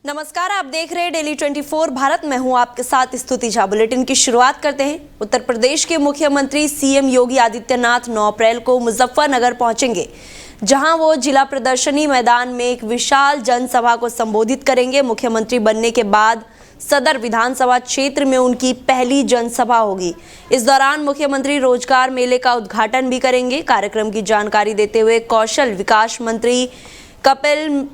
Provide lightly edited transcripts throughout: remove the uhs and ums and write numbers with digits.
नमस्कार, आप देख रहे हैं डेली 24 भारत। मैं हूं आपके साथ स्तुति झा। बुलेटिन की शुरुआत करते हैं। उत्तर प्रदेश के मुख्यमंत्री सीएम योगी आदित्यनाथ 9 अप्रैल को मुजफ्फरनगर पहुंचेंगे, जहां वो जिला प्रदर्शनी मैदान में एक विशाल जनसभा को संबोधित करेंगे। मुख्यमंत्री बनने के बाद सदर विधानसभा क्षेत्र में उनकी पहली जनसभा होगी। इस दौरान मुख्यमंत्री रोजगार मेले का उद्घाटन भी करेंगे। कार्यक्रम की जानकारी देते हुए कौशल विकास मंत्री कपिल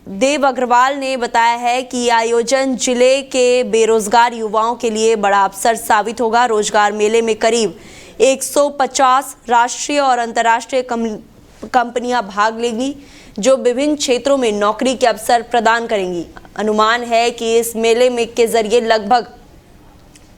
देव अग्रवाल ने बताया है कि यह आयोजन जिले के बेरोजगार युवाओं के लिए बड़ा अवसर साबित होगा। रोजगार मेले में करीब 150 राष्ट्रीय और अंतर्राष्ट्रीय कंपनियां भाग लेंगी, जो विभिन्न क्षेत्रों में नौकरी के अवसर प्रदान करेंगी। अनुमान है कि इस मेले में के जरिए लगभग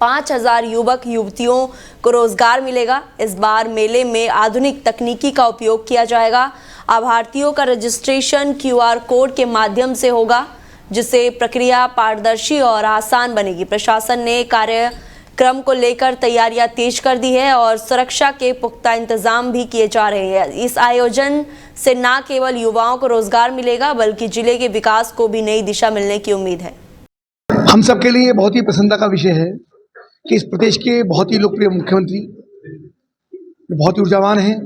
5000 युवक युवतियों को रोजगार मिलेगा। इस बार मेले में आधुनिक तकनीकी का उपयोग किया जाएगा। लाभार्थियों का रजिस्ट्रेशन QR कोड के माध्यम से होगा, जिससे प्रक्रिया पारदर्शी और आसान बनेगी। प्रशासन ने कार्यक्रम को लेकर तैयारियां तेज कर दी है और सुरक्षा के पुख्ता इंतजाम भी किए जा रहे हैं। इस आयोजन से न केवल युवाओं को रोजगार मिलेगा, बल्कि जिले के विकास को भी नई दिशा मिलने की उम्मीद है। हम सबके लिए बहुत ही प्रसन्नता का विषय है कि इस प्रदेश के बहुत ही लोकप्रिय मुख्यमंत्री बहुत ही ऊर्जावान हैं,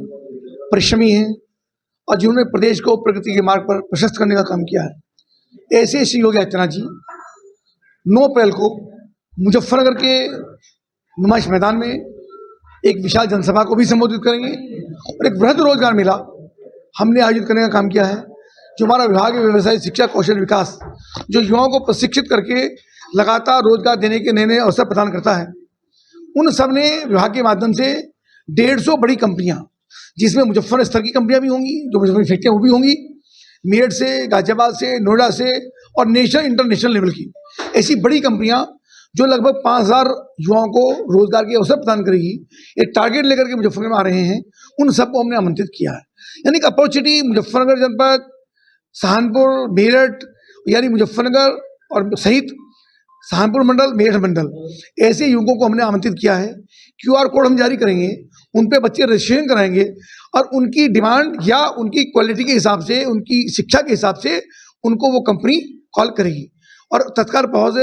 परिश्रमी हैं और जिन्होंने प्रदेश को प्रगति के मार्ग पर प्रशस्त करने का काम किया है। ऐसे श्री योगी आदित्यनाथ जी 9 अप्रैल को मुजफ्फरनगर के नुमाइश मैदान में एक विशाल जनसभा को भी संबोधित करेंगे और एक वृहद रोजगार मेला हमने आयोजित करने का काम किया है। जो हमारा विभाग है व्यवसाय शिक्षा कौशल विकास, जो युवाओं को प्रशिक्षित करके लगातार रोजगार देने के नए नए अवसर प्रदान करता है, उन सब ने विभाग के माध्यम से 150 बड़ी कंपनियां, जिसमें मुजफ्फर स्तर की कंपनियां भी होंगी, जो मुजफ्फर फैक्ट्रियां वो भी होंगी, मेरठ से, गाजियाबाद से, नोएडा से और नेशनल इंटरनेशनल लेवल की ऐसी बड़ी कंपनियां जो लगभग 5000 युवाओं को रोजगार के अवसर प्रदान करेगी, एक टारगेट लेकर के मुजफ्फरनगर में आ रहे हैं। उन सबको हमने आमंत्रित किया है। यानी कि अपॉर्चुनिटी मुजफ्फरनगर जनपद, सहारनपुर, मेरठ यानी मुजफ्फरनगर और सहित सहारनपुर मंडल, मेरठ मंडल, ऐसे युवकों को हमने आमंत्रित किया है। QR कोड हम जारी करेंगे, उन पे बच्चे रजिस्ट्रेशन कराएंगे और उनकी डिमांड या उनकी क्वालिटी के हिसाब से, उनकी शिक्षा के हिसाब से उनको वो कंपनी कॉल करेगी और तत्काल पहुँच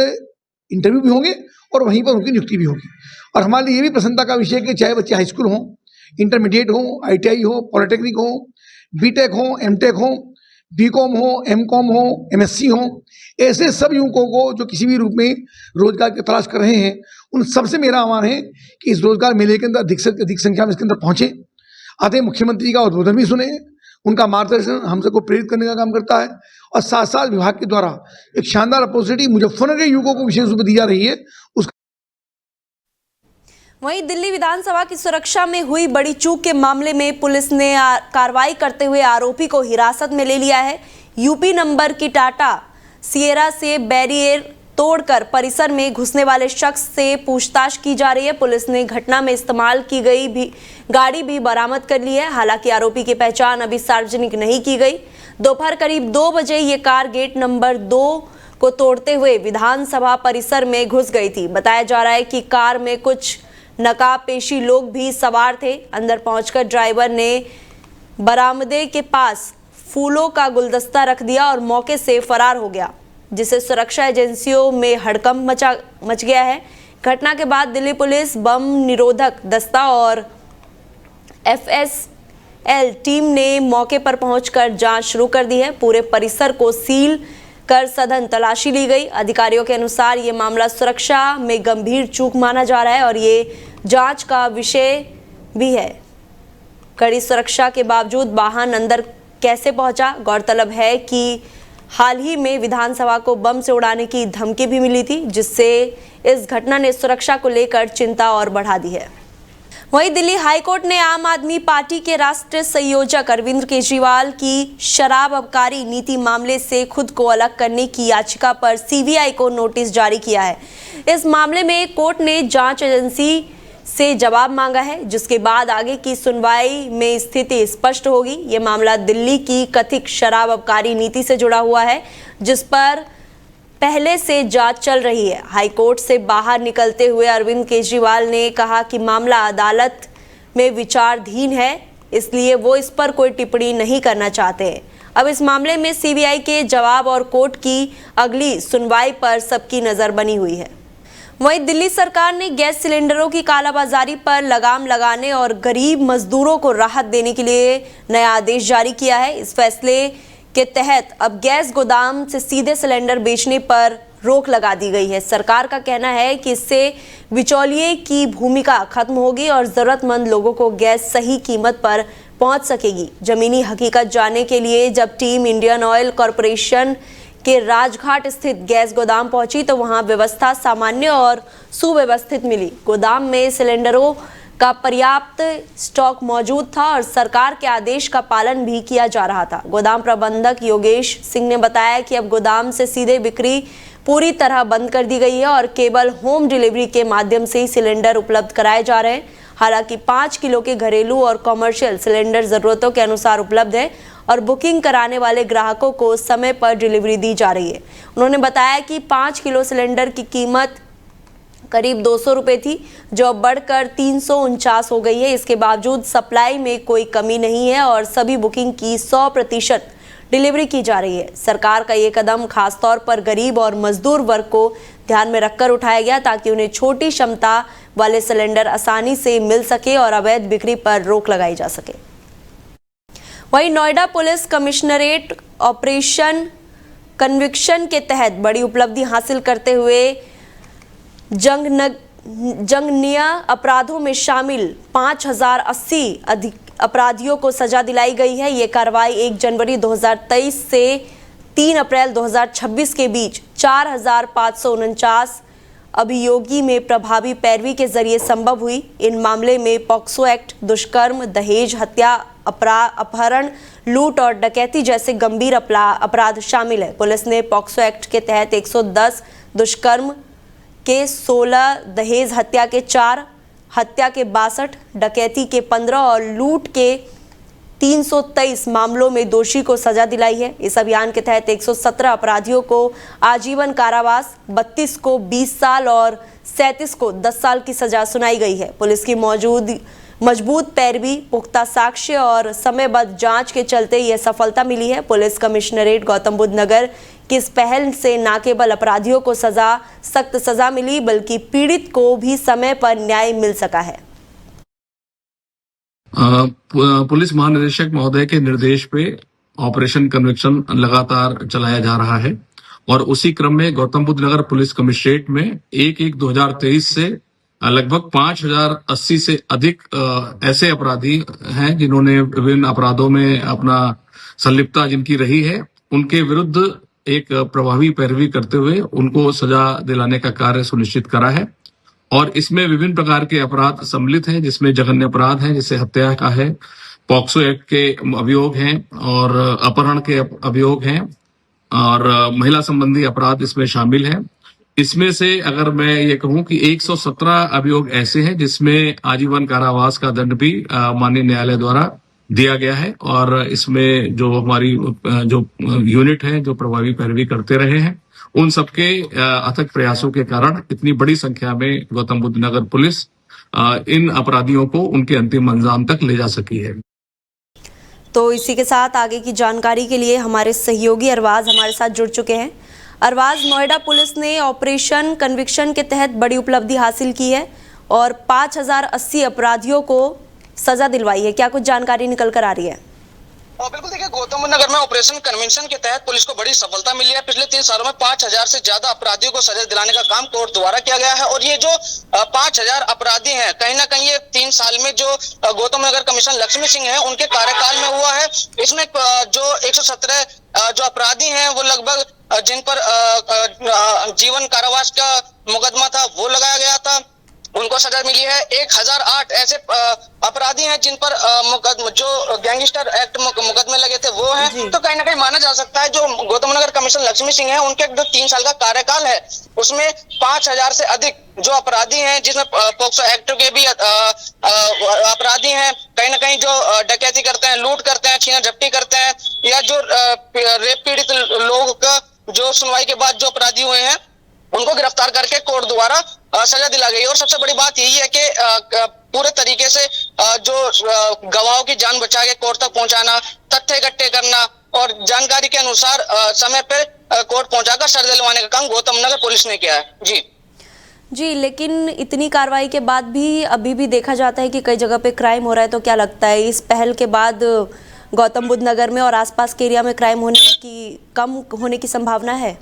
इंटरव्यू भी होंगे और वहीं पर उनकी नियुक्ति भी होगी। और हमारे लिए ये भी प्रसन्नता का विषय है कि चाहे बच्चे हाई स्कूल हों, इंटरमीडिएट हों, ITI हो, पॉलिटेक्निक हो, BTech हो, MTech हो, BCom हो, MCom हो, MSc हो, ऐसे सब युवकों को जो किसी भी रूप में रोजगार की तलाश कर रहे हैं, उन सबसे मेरा आह्वान है कि इस रोजगार मेले के अंदर अधिक से अधिक संख्या में इसके अंदर पहुंचे, आते मुख्यमंत्री का उद्बोधन भी सुने, उनका मार्गदर्शन हम सबको प्रेरित करने का काम करता है और साथ साथ विभाग के द्वारा एक शानदार अपॉर्चुनिटी मुजफ्फरनगर के युवकों को विशेष रूप से दी जा रही है। वहीं दिल्ली विधानसभा की सुरक्षा में हुई बड़ी चूक के मामले में पुलिस ने कार्रवाई करते हुए आरोपी को हिरासत में ले लिया है। यूपी नंबर की टाटा सिएरा से बैरियर तोड़कर परिसर में घुसने वाले शख्स से पूछताछ की जा रही है। पुलिस ने घटना में इस्तेमाल की गई गाड़ी भी बरामद कर ली है। हालांकि आरोपी की पहचान अभी सार्वजनिक नहीं की गई। दोपहर करीब 2 बजे ये कार गेट नंबर 2 को तोड़ते हुए विधानसभा परिसर में घुस गई थी। बताया जा रहा है कि कार में कुछ नकाबपेशी लोग भी सवार थे। अंदर पहुंचकर ड्राइवर ने बरामदे के पास फूलों का गुलदस्ता रख दिया और मौके से फरार हो गया, जिससे सुरक्षा एजेंसियों में हड़कंप मच गया है। घटना के बाद दिल्ली पुलिस बम निरोधक दस्ता और FSL टीम ने मौके पर पहुंचकर जांच शुरू कर दी है। पूरे परिसर को सील कर सघन तलाशी ली गई। अधिकारियों के अनुसार ये मामला सुरक्षा में गंभीर चूक माना जा रहा है और ये जांच का विषय भी है। कड़ी सुरक्षा के बावजूद वाहन अंदर कैसे पहुंचा? गौरतलब है कि हाल ही में विधानसभा को बम से उड़ाने की धमकी भी मिली थी, जिससे इस घटना ने सुरक्षा को लेकर चिंता और बढ़ा दी है। वहीं दिल्ली हाईकोर्ट ने आम आदमी पार्टी के राष्ट्रीय संयोजक अरविंद केजरीवाल की शराब आबकारी नीति मामले से खुद को अलग करने की याचिका पर CBI को नोटिस जारी किया है। इस मामले में कोर्ट ने जांच एजेंसी से जवाब मांगा है, जिसके बाद आगे की सुनवाई में स्थिति स्पष्ट होगी। ये मामला दिल्ली की कथित शराब आबकारी नीति से जुड़ा हुआ है, जिस पर पहले से जांच चल रही है। हाईकोर्ट से बाहर निकलते हुए अरविंद केजरीवाल ने कहा कि मामला अदालत में विचाराधीन है, इसलिए वो इस पर कोई टिप्पणी नहीं करना चाहते हैं। अब इस मामले में सीबीआई के जवाब और कोर्ट की अगली सुनवाई पर सबकी नजर बनी हुई है। वहीं दिल्ली सरकार ने गैस सिलेंडरों की कालाबाजारी पर लगाम लगाने और गरीब मजदूरों को राहत देने के लिए नया आदेश जारी किया है। इस फैसले के तहत अब गैस गोदाम से सीधे सिलेंडर बेचने पर रोक लगा दी गई है। सरकार का कहना है कि इससे बिचौलिए की भूमिका खत्म होगी और जरूरतमंद लोगों को गैस सही कीमत पर पहुंच सकेगी। जमीनी हकीकत जानने के लिए जब टीम इंडियन ऑयल कॉरपोरेशन के राजघाट स्थित गैस गोदाम पहुंची तो वहां व्यवस्था सामान्य और सुव्यवस्थित मिली। गोदाम में सिलेंडरों का पर्याप्त स्टॉक मौजूद था और सरकार के आदेश का पालन भी किया जा रहा था। गोदाम प्रबंधक योगेश सिंह ने बताया कि अब गोदाम से सीधे बिक्री पूरी तरह बंद कर दी गई है और केवल होम डिलीवरी के माध्यम से ही सिलेंडर उपलब्ध कराए जा रहे हैं। हालांकि 5 किलो के घरेलू और कॉमर्शियल सिलेंडर जरूरतों के अनुसार उपलब्ध है और बुकिंग कराने वाले ग्राहकों को समय पर डिलीवरी दी जा रही है। उन्होंने बताया कि 5 किलो सिलेंडर की कीमत करीब 200 रुपये थी, जो अब बढ़कर 349 हो गई है। इसके बावजूद सप्लाई में कोई कमी नहीं है और सभी बुकिंग की 100% डिलीवरी की जा रही है। सरकार का ये कदम खासतौर पर गरीब और मजदूर वर्ग को ध्यान में रखकर उठाया गया ताकि उन्हें छोटी क्षमता वाले सिलेंडर आसानी से मिल सके और अवैध बिक्री पर रोक लगाई जा सके। वहीं Noida police commissionerate operation conviction के तहत बड़ी उपलब्धि हासिल करते हुए जंगनीय अपराधों में शामिल 5080 अपराधियों को सजा दिलाई गई है। ये कार्रवाई 1 जनवरी 2023 से 3 अप्रैल 2026 के बीच 4549 अभियोगी में प्रभावी पैरवी के जरिए संभव हुई। इन मामले में पॉक्सो एक्ट, दुष्कर्म, दहेज, हत्या, अपहरण, लूट और डकैती जैसे गंभीर अपराध शामिल है। पुलिस ने पॉक्सो एक्ट के तहत 110, दुष्कर्म के 16, दहेज हत्या के 4, हत्या के 62, डकैती के 15 और लूट के 323 मामलों में दोषी को सजा दिलाई है। इस अभियान के तहत 117 अपराधियों को आजीवन कारावास, 32 को 20 साल और 37 को 10 साल की सजा सुनाई गई है। पुलिस की मजबूत पैरवी, पुख्ता साक्ष्य और समयबद्ध जांच के चलते यह सफलता मिली है। पुलिस कमिश्नरेट गौतम बुद्ध नगर की इस पहल से न केवल अपराधियों को सख्त सजा मिली बल्कि पीड़ित को भी समय पर न्याय मिल सका है। पुलिस महानिदेशक महोदय के निर्देश पे ऑपरेशन कन्विक्शन लगातार चलाया जा रहा है और उसी क्रम में गौतम बुद्ध नगर पुलिस कमिश्नरेट में 1/1/2023 से लगभग 5080 से अधिक ऐसे अपराधी हैं जिन्होंने विभिन्न अपराधों में अपना संलिप्तता जिनकी रही है, उनके विरुद्ध एक प्रभावी पैरवी करते हुए उनको सजा दिलाने का कार्य सुनिश्चित करा है। और इसमें विभिन्न प्रकार के अपराध सम्मिलित हैं, जिसमें जघन्य अपराध हैं, जैसे हत्या का है, पॉक्सो एक्ट के अभियोग हैं और अपहरण के अभियोग हैं और महिला संबंधी अपराध इसमें शामिल हैं। इसमें से अगर मैं ये कहूं कि 117 अभियोग ऐसे हैं जिसमें आजीवन कारावास का दंड भी माननीय न्यायालय द्वारा दिया गया है और इसमें जो हमारी जो यूनिट है जो प्रभावी पैरवी करते रहे हैं, उन सबके अथक प्रयासों के कारण इतनी बड़ी संख्या में गौतम बुद्ध नगर पुलिस इन अपराधियों को उनके अंतिम अंजाम तक ले जा सकी है। तो इसी के साथ आगे की जानकारी के लिए हमारे सहयोगी अरबाज हमारे साथ जुड़ चुके हैं। अरबाज, नोएडा पुलिस ने ऑपरेशन कन्विक्शन के तहत बड़ी उपलब्धि हासिल की है और 5080 अपराधियों को सजा दिलवाई है। क्या कुछ जानकारी निकल कर आ रही है? बिल्कुल, देखिए गौतम बुद्ध नगर में ऑपरेशन कन्वेंशन के तहत पुलिस को बड़ी सफलता मिली है। पिछले 3 सालों में 5000 से ज्यादा अपराधियों को सजा दिलाने का काम कोर्ट द्वारा किया गया है और ये जो 5000 अपराधी हैं, कहीं ना कहीं ये 3 साल में जो गौतम नगर कमिश्नर लक्ष्मी सिंह है उनके कार्यकाल में हुआ है। इसमें जो 117 जो अपराधी हैं वो लगभग जिन पर जीवन कारावास का मुकदमा था वो लगाया गया था, उनको सजा मिली है। 1008 ऐसे अपराधी हैं जिन पर जो गैंगस्टर एक्ट मुकदमे लगे थे वो हैं। तो कहीं ना कहीं माना जा सकता है जो गौतम नगर कमिश्नर लक्ष्मी सिंह है उनके जो 3 साल का कार्यकाल है उसमें 5000 से अधिक जो अपराधी हैं, जिसमें पॉक्सो एक्ट के भी अपराधी हैं, कहीं ना कहीं जो डकैती करते हैं, लूट करते हैं, छीना झपटी करते हैं या जो रेप पीड़ित लोग का जो सुनवाई के बाद जो अपराधी हुए हैं उनको गिरफ्तार करके कोर्ट द्वारा सजा दिला गई। और सबसे बड़ी बात यही है कि पूरे तरीके से जो गवाहों की जान बचा के कोर्ट तक पहुंचाना, तथ्य इकट्ठे करना, और जानकारी के अनुसार समय पर कोर्ट पहुंचाकर सजा दिलवाने का काम गौतम नगर पुलिस ने किया है। जी, लेकिन इतनी कार्रवाई के बाद भी अभी भी देखा जाता है कि कई जगह पे क्राइम हो रहा है, तो क्या लगता है इस पहल के बाद गौतम बुद्ध नगर में और आसपास के एरिया में क्राइम कम होने की संभावना है?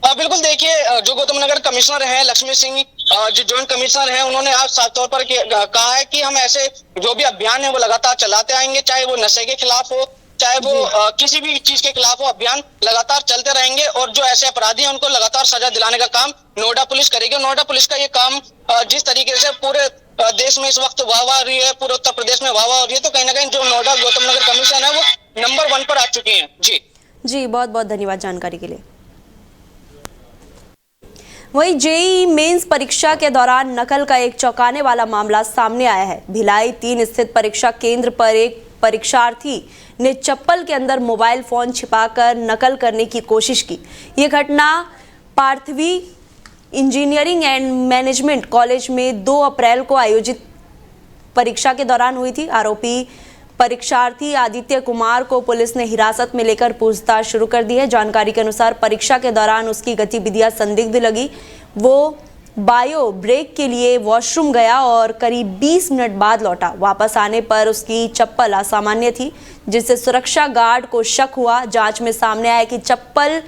बिल्कुल, देखिए जो गौतम नगर कमिश्नर हैं लक्ष्मी सिंह, जो जॉइंट कमिश्नर हैं, उन्होंने आज साफ तौर पर कहा है कि हम ऐसे जो भी अभियान है वो लगातार चलाते आएंगे, चाहे वो नशे के खिलाफ हो, चाहे वो किसी भी चीज के खिलाफ हो, अभियान लगातार चलते रहेंगे और जो ऐसे अपराधी हैं उनको लगातार सजा दिलाने का काम नोएडा पुलिस करेगी। नोएडा पुलिस का ये काम जिस तरीके से पूरे देश में इस वक्त वाह हो रही है, पूरे उत्तर प्रदेश में वाह हो रही है, तो कहीं ना कहीं जो नोएडा गौतम नगर कमीशन है वो नंबर 1 पर आ चुकी है। जी, बहुत बहुत धन्यवाद जानकारी के लिए। वहीं जेईई मेंस परीक्षा के दौरान नकल का एक चौंकाने वाला मामला सामने आया है। भिलाई 3 स्थित परीक्षा केंद्र पर एक परीक्षार्थी ने चप्पल के अंदर मोबाइल फोन छिपाकर नकल करने की कोशिश की। ये घटना Parthavi engineering and management college में 2 अप्रैल को आयोजित परीक्षा के दौरान हुई थी। आरोपी परीक्षार्थी आदित्य कुमार को पुलिस ने हिरासत में लेकर पूछताछ शुरू कर दी है। जानकारी के अनुसार परीक्षा के दौरान उसकी गतिविधियां संदिग्ध लगी। वो बायो ब्रेक के लिए वॉशरूम गया और करीब 20 मिनट बाद लौटा। वापस आने पर उसकी चप्पल असामान्य थी, जिससे सुरक्षा गार्ड को शक हुआ। जांच में सामने आया कि चप्पल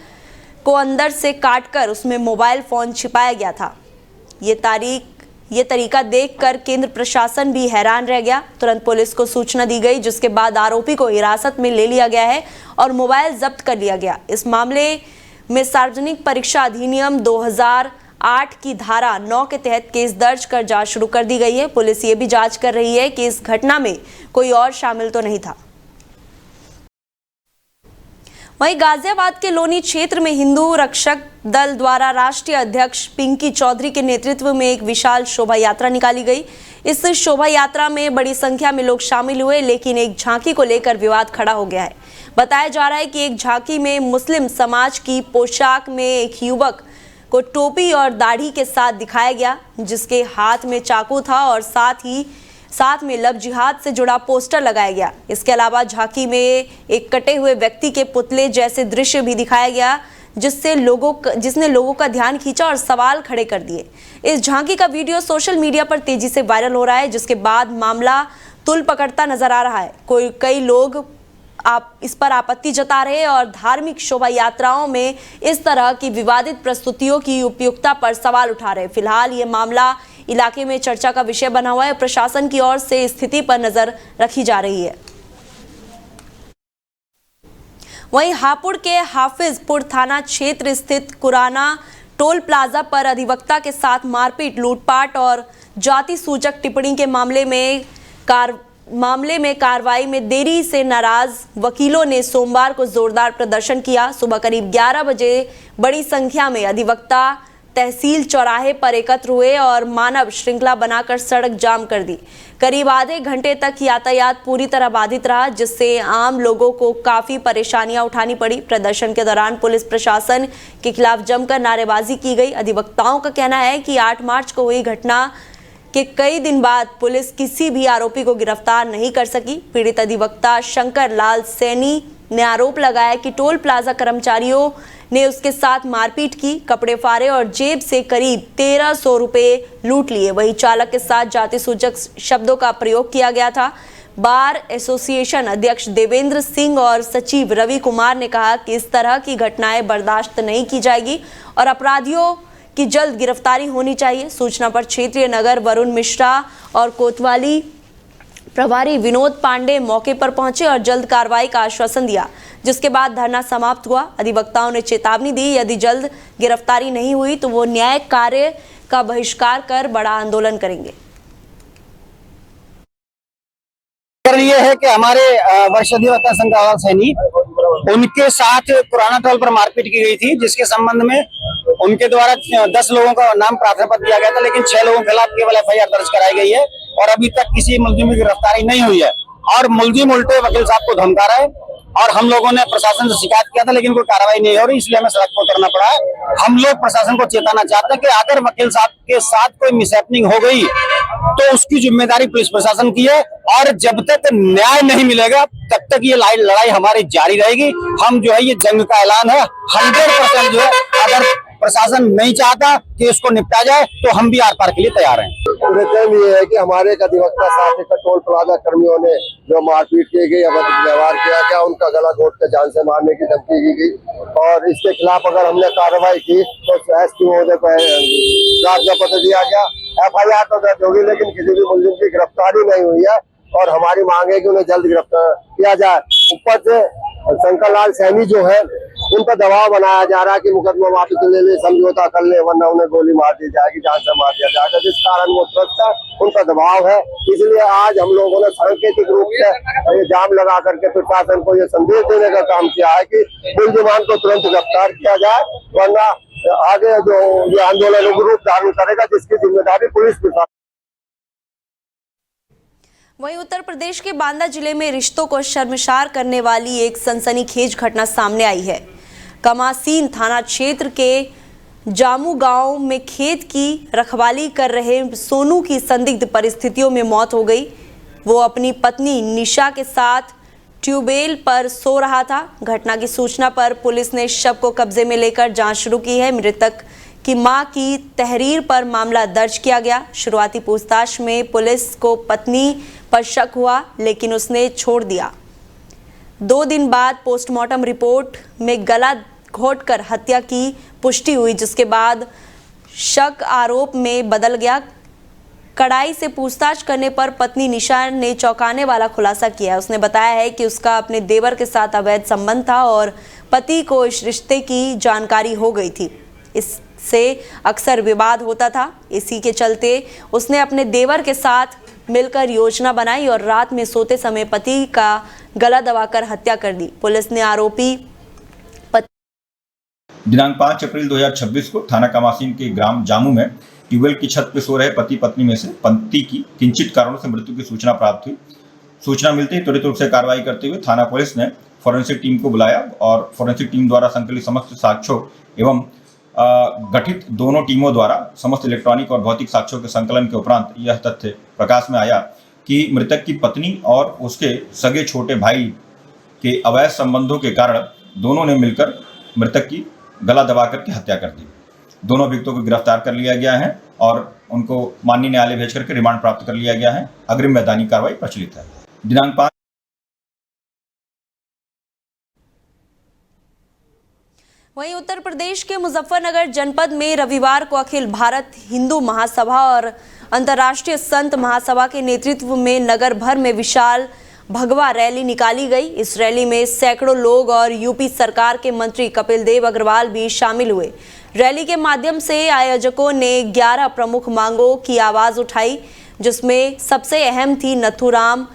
को अंदर से काटकर उसमें मोबाइल फोन छिपाया गया था। ये तरीका देखकर केंद्र प्रशासन भी हैरान रह गया। तुरंत पुलिस को सूचना दी गई, जिसके बाद आरोपी को हिरासत में ले लिया गया है और मोबाइल जब्त कर लिया गया। इस मामले में सार्वजनिक परीक्षा अधिनियम 2008 की धारा 9 के तहत केस दर्ज कर जांच शुरू कर दी गई है। पुलिस ये भी जांच कर रही है कि इस घटना में कोई और शामिल तो नहीं था। वहीं गाजियाबाद के लोनी क्षेत्र में हिंदू रक्षक दल द्वारा राष्ट्रीय अध्यक्ष पिंकी चौधरी के नेतृत्व में एक विशाल शोभा यात्रा निकाली गई। इस शोभा यात्रा में बड़ी संख्या में लोग शामिल हुए, लेकिन एक झांकी को लेकर विवाद खड़ा हो गया है। बताया जा रहा है कि एक झांकी में मुस्लिम समाज की पोशाक में एक युवक को टोपी और दाढ़ी के साथ दिखाया गया, जिसके हाथ में चाकू था और साथ में लव जिहाद से जुड़ा पोस्टर लगाया गया। इसके अलावा झांकी में एक कटे हुए व्यक्ति के पुतले जैसे दृश्य भी दिखाया गया, जिसने लोगों का ध्यान खींचा और सवाल खड़े कर दिए। इस झांकी का वीडियो सोशल मीडिया पर तेजी से वायरल हो रहा है, जिसके बाद मामला तुल पकड़ता नजर आ रहा है। कई लोग इस पर आपत्ति जता रहे और धार्मिक शोभा यात्राओं में इस तरह की विवादित प्रस्तुतियों की उपयुक्तता पर सवाल उठा रहे। फिलहाल ये मामला इलाके में चर्चा का विषय बना हुआ है। प्रशासन की ओर से स्थिति पर नजर रखी जा रही है। वहीं हापुड़ के हाफिजपुर थाना क्षेत्र स्थित कुराना टोल प्लाजा पर अधिवक्ता के साथ मारपीट, लूटपाट और जाति सूचक टिप्पणी के मामले में कार्रवाई में देरी से नाराज वकीलों ने सोमवार को जोरदार प्रदर्शन किया। सुबह करीब 11 बजे बड़ी संख्या में अधिवक्ता तहसील चौराहे पर एकत्र हुए और मानव श्रृंखला बनाकर सड़क जाम कर दी। करीब आधे घंटे तक यातायात पूरी तरह बाधित रहा, जिससे आम लोगों को काफी परेशानियां उठानी पड़ी। प्रदर्शन के दौरान पुलिस प्रशासन के खिलाफ जमकर नारेबाजी की गई। अधिवक्ताओं का कहना है कि 8 मार्च को हुई घटना के कई दिन बाद पुलिस किसी भी आरोपी को गिरफ्तार नहीं कर सकी। पीड़ित अधिवक्ता शंकर लाल सैनी ने आरोप लगाया कि टोल प्लाजा कर्मचारियों ने उसके साथ मारपीट की, कपड़े फाड़े और जेब से करीब 1300 रुपए लूट लिए। वहीं चालक के साथ जाति सूचक शब्दों का प्रयोग किया गया था। बार एसोसिएशन अध्यक्ष देवेंद्र सिंह और सचिव रवि कुमार ने कहा कि इस तरह की घटनाएं बर्दाश्त नहीं की जाएगी और अपराधियों की जल्द गिरफ्तारी होनी चाहिए। सूचना पर क्षेत्रीय नगर वरुण मिश्रा और कोतवाली प्रभारी विनोद पांडे मौके पर पहुंचे और जल्द कार्रवाई का आश्वासन दिया, जिसके बाद धरना समाप्त हुआ। अधिवक्ताओं ने चेतावनी दी, यदि जल्द गिरफ्तारी नहीं हुई तो वो न्यायिक कार्य का बहिष्कार कर बड़ा आंदोलन करेंगे। ये है कि हमारे वरिष्ठ अधिवक्ता शंकर सैनी, उनके साथ पुराना टोल पर मारपीट की गई थी, जिसके संबंध में उनके द्वारा 10 लोगों का नाम प्रार्थना पत्र दिया गया था, लेकिन 6 लोगों के खिलाफ केवल FIR दर्ज कराई गई है और अभी तक किसी मुलजिम की गिरफ्तारी नहीं हुई है। और मुलजिम उल्टे वकील साहब को धमका रहा है और हम लोगों ने प्रशासन से शिकायत किया था, लेकिन कोई कार्रवाई नहीं हो रही, इसलिए हमें सड़क पर उतरना पड़ा है। हम लोग प्रशासन को चेताना चाहते हैं कि अगर वकील साहब के साथ कोई मिसहैपनिंग हो गई तो उसकी जिम्मेदारी पुलिस प्रशासन की है। और जब तक न्याय नहीं मिलेगा तब तक ये लड़ाई हमारी जारी रहेगी। हम जो है ये जंग का ऐलान है 100% जो है, अगर प्रशासन नहीं चाहता कि इसको निपटा जाए तो हम भी आर पार के लिए तैयार हैं। कहना ये है कि हमारे एक अधिवक्ता साथी का टोल प्लाजा कर्मियों ने जो मारपीट की गई, अवैध व्यवहार किया गया, उनका गला घोट कर जान से मारने की धमकी की गई और इसके खिलाफ अगर हमने कार्रवाई की तो एसपी महोदय को ज्ञापन पत्र दिया गया। FIR तो दर्ज होगी लेकिन किसी भी मुलजिम की गिरफ्तारी नहीं हुई है और हमारी मांग है कि उन्हें जल्द गिरफ्तार किया जाए। ऊपर से शंकर लाल सैनी जो है उन पर दबाव बनाया जा रहा है कि मुकदमा वापस ले ले, समझौता कर ले, वरना उन्हें गोली मार दी जाएगी, जान से मार दिया जाएगा। जिस कारण वो सुरक्षा उनका दबाव है, इसलिए आज हम लोगों ने सांकेतिक रूप से ये जाम लगा करके प्रशासन को ये संदेश देने का काम किया है कि मुलजिमान को तुरंत गिरफ्तार किया जाए, वरना आगे जो ये आंदोलन उग्र रूप धारण करेगा जिसकी जिम्मेदारी पुलिस प्रशासन। वहीं उत्तर प्रदेश के बांदा जिले में रिश्तों को शर्मसार करने वाली एक सनसनीखेज घटना सामने आई है। कमासीन थाना क्षेत्र के जामू गांव में खेत की रखवाली कर रहे सोनू की संदिग्ध परिस्थितियों में मौत हो गई। वो अपनी पत्नी निशा के साथ ट्यूबवेल पर सो रहा था। घटना की सूचना पर पुलिस ने शव को कब्जे में लेकर जांच शुरू की है। मृतक की मां की तहरीर पर मामला दर्ज किया गया। शुरुआती पूछताछ में पुलिस को पत्नी पर शक हुआ लेकिन उसने छोड़ दिया। 2 दिन बाद पोस्टमार्टम रिपोर्ट में गला घोंटकर हत्या की पुष्टि हुई, जिसके बाद शक आरोप में बदल गया। कड़ाई से पूछताछ करने पर पत्नी निशा ने चौंकाने वाला खुलासा किया। उसने बताया है कि उसका अपने देवर के साथ अवैध संबंध था और पति को इस रिश्ते की जानकारी हो गई थी। इससे अक्सर विवाद होता था। इसी के चलते उसने अपने देवर के साथ मिलकर योजना बनाई और रात में सोते समय पति का गला दबाकर हत्या कर दी। पुलिस ने आरोपी दिनांक 5 अप्रैल 2026 को थाना कमासीन के ग्राम जामू में ट्यूबवेल की छत पर सो रहे पति पत्नी में से पति की किंचित कारणों से मृत्यु की सूचना प्राप्त हुई। सूचना मिलते ही त्वरित रूप से कार्रवाई करते हुए थाना पुलिस ने फोरेंसिक टीम को बुलाया और फोरेंसिक टीम द्वारा संकलित समस्त साक्ष्यों एवं गठित दोनों टीमों द्वारा समस्त इलेक्ट्रॉनिक और भौतिक साक्ष्यों के संकलन के उपरांत यह तथ्य प्रकाश में आया कि मृतक की पत्नी और उसके सगे छोटे भाई के अवैध संबंधों के कारण दोनों ने मिलकर मृतक की गला दबा करके हत्या कर दी। दोनों अभियुक्तों को गिरफ्तार कर लिया गया है और उनको माननीय न्यायालय भेज करके रिमांड प्राप्त कर लिया गया है। अग्रिम वैधानिक कार्रवाई प्रचलित है। दिनांक 5 वहीं उत्तर प्रदेश के मुजफ्फरनगर जनपद में रविवार को अखिल भारत हिंदू महासभा और अंतर्राष्ट्रीय संत महासभा के नेतृत्व में नगर भर में विशाल भगवा रैली निकाली गई। इस रैली में सैकड़ों लोग और यूपी सरकार के मंत्री कपिल देव अग्रवाल भी शामिल हुए। रैली के माध्यम से आयोजकों ने 11 प्रमुख मांगों की आवाज उठाई, जिसमें सबसे अहम थी नाथूराम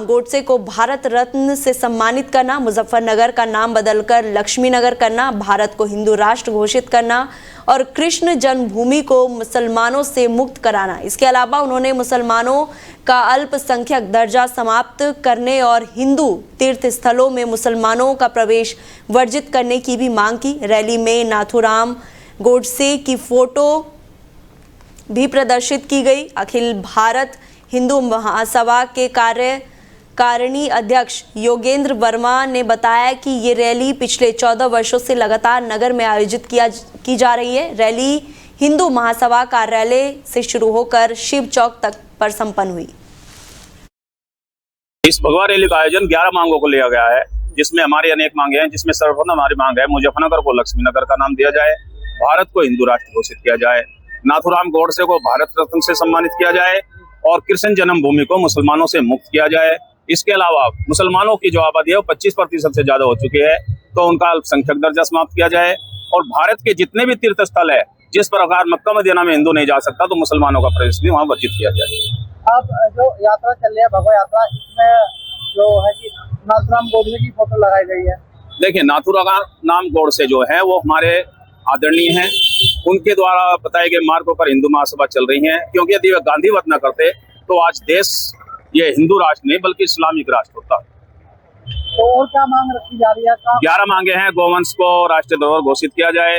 गोडसे को भारत रत्न से सम्मानित करना, मुजफ्फरनगर का नाम बदलकर लक्ष्मीनगर करना, भारत को हिंदू राष्ट्र घोषित करना और कृष्ण जन्मभूमि को मुसलमानों से मुक्त कराना। इसके अलावा उन्होंने मुसलमानों का अल्पसंख्यक दर्जा समाप्त करने और हिंदू तीर्थ स्थलों में मुसलमानों का प्रवेश वर्जित करने की भी मांग की। रैली में नाथूराम गोडसे की फोटो भी प्रदर्शित की गई। अखिल भारत हिंदू महासभा के कार्यकारिणी अध्यक्ष योगेंद्र वर्मा ने बताया कि ये रैली पिछले 14 वर्षों से लगातार नगर में आयोजित की जा रही है। रैली हिंदू महासभा कार्यालय से शुरू होकर शिव चौक तक पर संपन्न हुई। इस भगवा रैली का आयोजन 11 मांगों को लिया गया है, जिसमें हमारी अनेक मांगे हैं, जिसमें सर्वप्रथम हमारी मांग है मुजफ्फरनगर को लक्ष्मीनगर का नाम दिया जाए, भारत को हिंदू राष्ट्र घोषित किया जाए, नाथूराम गोडसे को भारत रत्न से सम्मानित किया जाए और कृष्ण जन्मभूमि को मुसलमानों से मुक्त किया जाए। इसके अलावा मुसलमानों की जो आबादी है वो 25% से ज्यादा हो चुकी है, तो उनका अल्पसंख्यक दर्जा समाप्त किया जाए और भारत के जितने भी तीर्थ स्थल है, जिस प्रकार मक्का मदीना में हिंदू नहीं जा सकता, तो मुसलमानों का प्रवेश भी वहाँ वर्जित किया जाए। अब जो यात्रा चल रही है भगवा यात्रा, इसमें जो है कि नाथूराम गोडसे की फोटो लगाई गई है। देखिए, नाथूराम गोडसे जो है वो हमारे आदरणीय हैं, उनके द्वारा बताए गए मार्गों पर हिंदू महासभा चल रही है, क्योंकि यदि वे गांधीवत न करते तो आज देश ये हिंदू राष्ट्र नहीं बल्कि इस्लामिक राष्ट्र होता। तो और क्या मांग रखी जा रही है? 11 मांगे हैं। गोवंश को राष्ट्रीय धरोहर घोषित किया जाए,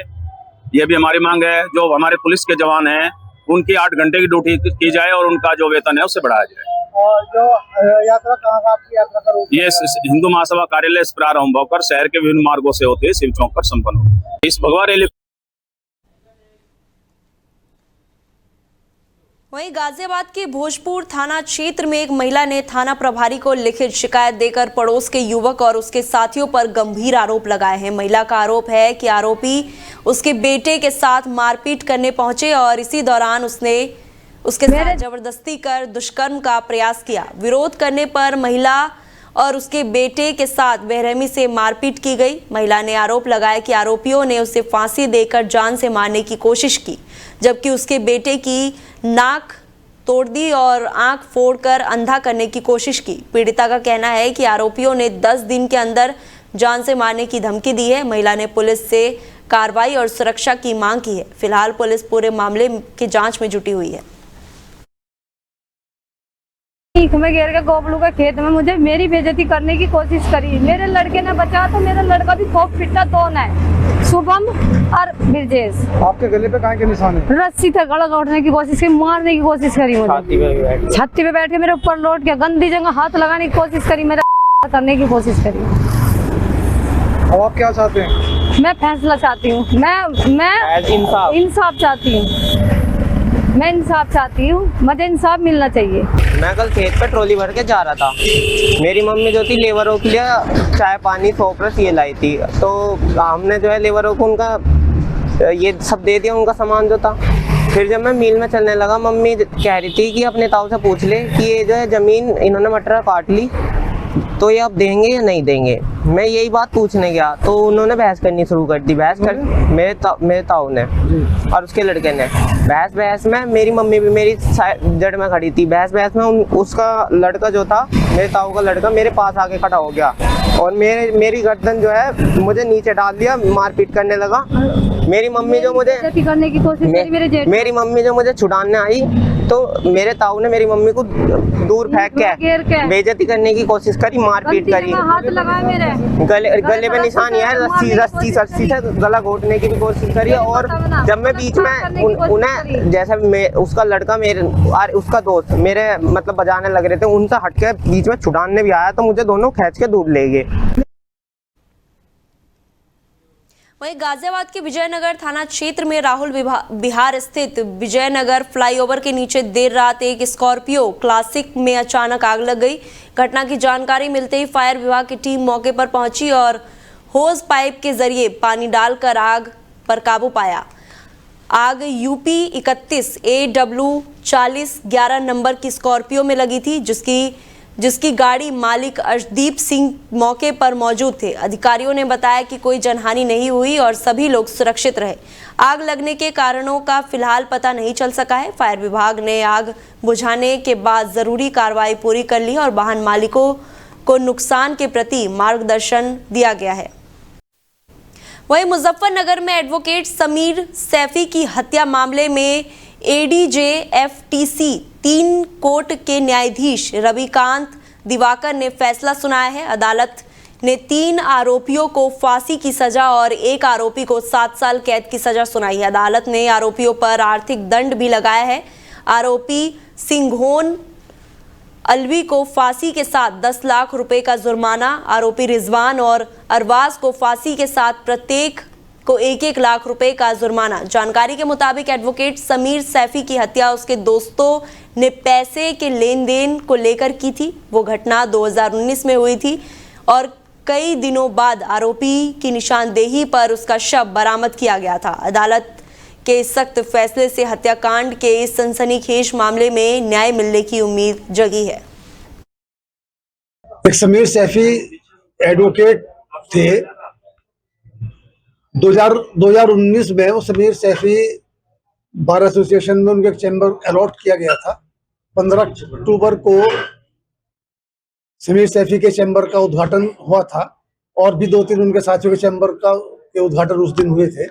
ये भी हमारी मांग है। जो हमारे पुलिस के जवान हैं उनकी 8 घंटे की ड्यूटी की जाए और उनका जो वेतन है उसे बढ़ाया जाए। और जो यात्रा कहाँ का आपकी यात्रा का रूट ये हिंदू महासभा कार्यालय से प्रारंभ होकर शहर के विभिन्न मार्गों से होते हुए शिव चौक पर संपन्न हो। इस भगवा रैली वहीं गाजियाबाद के भोजपुर थाना क्षेत्र में एक महिला ने थाना प्रभारी को लिखित शिकायत देकर पड़ोस के युवक और उसके साथियों पर गंभीर आरोप लगाए हैं। महिला का आरोप है कि आरोपी उसके बेटे के साथ मारपीट करने पहुंचे और इसी दौरान उसने उसके साथ जबरदस्ती कर दुष्कर्म का प्रयास किया। विरोध करने पर महिला और उसके बेटे के साथ बेरहमी से मारपीट की गई। महिला ने आरोप लगाया कि आरोपियों ने उसे फांसी देकर जान से मारने की कोशिश की, जबकि उसके बेटे की नाक तोड़ दी और आंख फोड़कर अंधा करने की कोशिश की। पीड़िता का कहना है कि आरोपियों ने 10 दिन के अंदर जान से मारने की धमकी दी है। महिला ने पुलिस से कार्रवाई और सुरक्षा की मांग की है। फिलहाल पुलिस पूरे मामले की जांच में जुटी हुई है। में घेर के गोबलू के खेत में मुझे मेरी बेइज्जती करने की कोशिश करी। मेरे लड़के ने बचा तो मेरा लड़का भी खूब पिटा। दोनों है, शुभम और ब्रजेश। आपके गले पे कहाँ के निशान है? रस्सी से गला काटने की कोशिश की, मारने की कोशिश करी मुझे। छाती पे बैठ के मेरे ऊपर लौट के गंदी जगह हाथ लगाने की कोशिश करी, मेरा करने की कोशिश करी। अब आप क्या चाहते हैं? मैं फैसला चाहती हूँ, मैं इंसाफ चाहती हूँ। मैं इंसाफ चाहती हूँ, मुझे इंसाफ मिलना चाहिए। मैं कल खेत पे ट्रॉली भर के जा रहा था। मेरी मम्मी जो थी लेबरों के लिए चाय पानी 100 ये लाई थी, तो हमने जो है लेबरों को उनका ये सब दे दिया, उनका सामान जो था। फिर जब मैं मिल में चलने लगा, मम्मी कह रही थी कि अपने ताऊ से पूछ ले कि ये जो है ज़मीन इन्होंने मटर काट ली तो ये अब देंगे या नहीं देंगे। मैं यही बात पूछने गया तो उन्होंने बहस करनी शुरू कर दी। बहस कर मेरे ताऊ ने और उसके लड़के ने बहस में मेरी मम्मी भी मेरी जड़ में खड़ी थी। बहस में उसका लड़का जो था, मेरे ताऊ का लड़का, मेरे पास आके खड़ा हो गया और मेरी गर्दन जो है मुझे नीचे डाल दिया, मारपीट करने लगा। मेरी मम्मी जो मुझे करने की कोशिश मेरी मम्मी जो मुझे छुड़ाने आई तो मेरे ताऊ ने मेरी मम्मी को दूर फेंक के बेइज्जती करने की कोशिश करी, मारपीट करी। हाथ लगाए मेरे गले पे निशान है, रस्सी से गला घोटने की भी कोशिश करी। और जब मैं बीच में उन्हें जैसे उसका लड़का उसका दोस्त मेरे मतलब बजाने लग रहे थे, उनसे हट के बीच में छुड़ाने भी आया तो मुझे दोनों खींच के दूर ले गए। वहीं गाजियाबाद के विजयनगर थाना क्षेत्र में राहुल बिहार स्थित विजयनगर फ्लाईओवर के नीचे देर रात एक स्कॉर्पियो क्लासिक में अचानक आग लग गई। घटना की जानकारी मिलते ही फायर विभाग की टीम मौके पर पहुंची और होज पाइप के जरिए पानी डालकर आग पर काबू पाया। आग यूपी 31 AW 4011 नंबर की स्कॉर्पियो में लगी थी, जिसकी गाड़ी मालिक अर्शदीप सिंह मौके पर मौजूद थे। अधिकारियों ने बताया कि कोई जनहानि नहीं हुई और सभी लोग सुरक्षित रहे। आग लगने के कारणों का फिलहाल पता नहीं चल सका है। फायर विभाग ने आग बुझाने के बाद जरूरी कार्रवाई पूरी कर ली और वाहन मालिकों को नुकसान के प्रति मार्गदर्शन दिया गया है। वहीं मुजफ्फरनगर में एडवोकेट समीर सैफी की हत्या मामले में ADJ-FTC 3 कोर्ट के न्यायाधीश रविकांत दिवाकर ने फैसला सुनाया है। अदालत ने 3 आरोपियों को फांसी की सजा और 1 आरोपी को 7 साल कैद की सजा सुनाई है। अदालत ने आरोपियों पर आर्थिक दंड भी लगाया है। आरोपी सिंघोन अलवी को फांसी के साथ 10 लाख रुपए का जुर्माना, आरोपी रिजवान और अरवाज को फांसी के साथ प्रत्येक को 1-1 लाख रुपए का जुर्माना। जानकारी के मुताबिक एडवोकेट समीर सैफी की हत्या उसके दोस्तों ने पैसे के लेन देन को लेकर की थी। वो घटना 2019 में हुई थी और कई दिनों बाद आरोपी की निशानदेही पर उसका शव बरामद किया गया था। अदालत के इस सख्त फैसले से हत्याकांड के इस सनसनीखेज मामले में न्याय मिलने की उम्मीद जगी है। एक समीर सैफी एडवोकेट थे। 2019 में वो समीर सैफी बार एसोसिएशन में उनके चैम्बर अलॉट किया गया था। 15 अक्टूबर को समीर सैफी के चैम्बर का उद्घाटन हुआ था और भी 2-3 उनके साथियों के चैम्बर के उद्घाटन उस दिन हुए थे।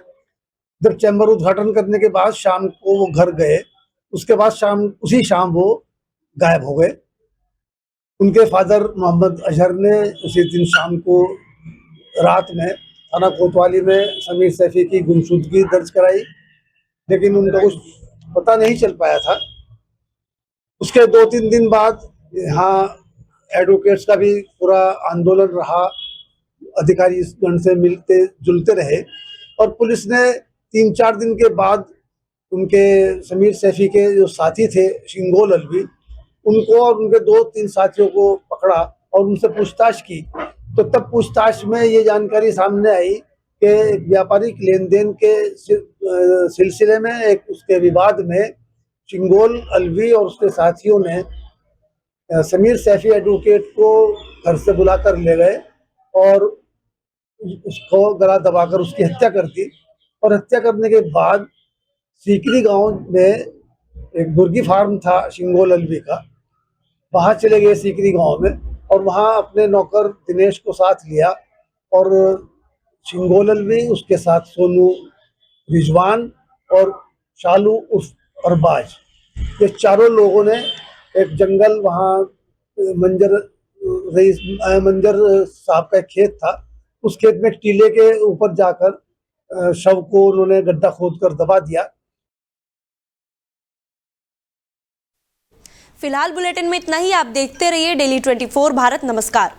जब चैम्बर उद्घाटन करने के बाद शाम को वो घर गए, उसके बाद उसी शाम वो गायब हो गए। उनके फादर मोहम्मद अजहर ने उसी दिन शाम को रात में थाना कोतवाली में समीर सैफी की गुमशुदगी दर्ज कराई, लेकिन उनका कुछ पता नहीं चल पाया था। उसके 2-3 दिन बाद यहाँ एडवोकेट्स का भी पूरा आंदोलन रहा, अधिकारी गण से मिलते जुलते रहे और पुलिस ने 3-4 दिन के बाद उनके समीर सैफी के जो साथी थे शिंगोल अलवी, उनको और उनके 2-3 साथियों को पकड़ा और उनसे पूछताछ की। तो तब पूछताछ में ये जानकारी सामने आई कि एक व्यापारिक लेन देन के सिलसिले में एक उसके विवाद में शिंगोल अलवी और उसके साथियों ने समीर सैफी एडवोकेट को घर से बुलाकर ले गए और उसको गला दबाकर उसकी हत्या कर दी। और हत्या करने के बाद सीकरी गांव में एक मुर्गी फार्म था शिंगोल अलवी का, वहां चले गए सीकरी गांव में और वहां अपने नौकर दिनेश को साथ लिया और शिंगोल अलवी, उसके साथ सोनू, रिजवान और शालू उर्फ अरबाज, ये चारों लोगों ने एक जंगल, वहाँ मंजर साहब का एक खेत था, उस खेत में टीले के ऊपर जाकर शव को उन्होंने गड्ढा खोदकर दबा दिया। फिलहाल बुलेटिन में इतना ही। आप देखते रहिए डेली 24 भारत। नमस्कार।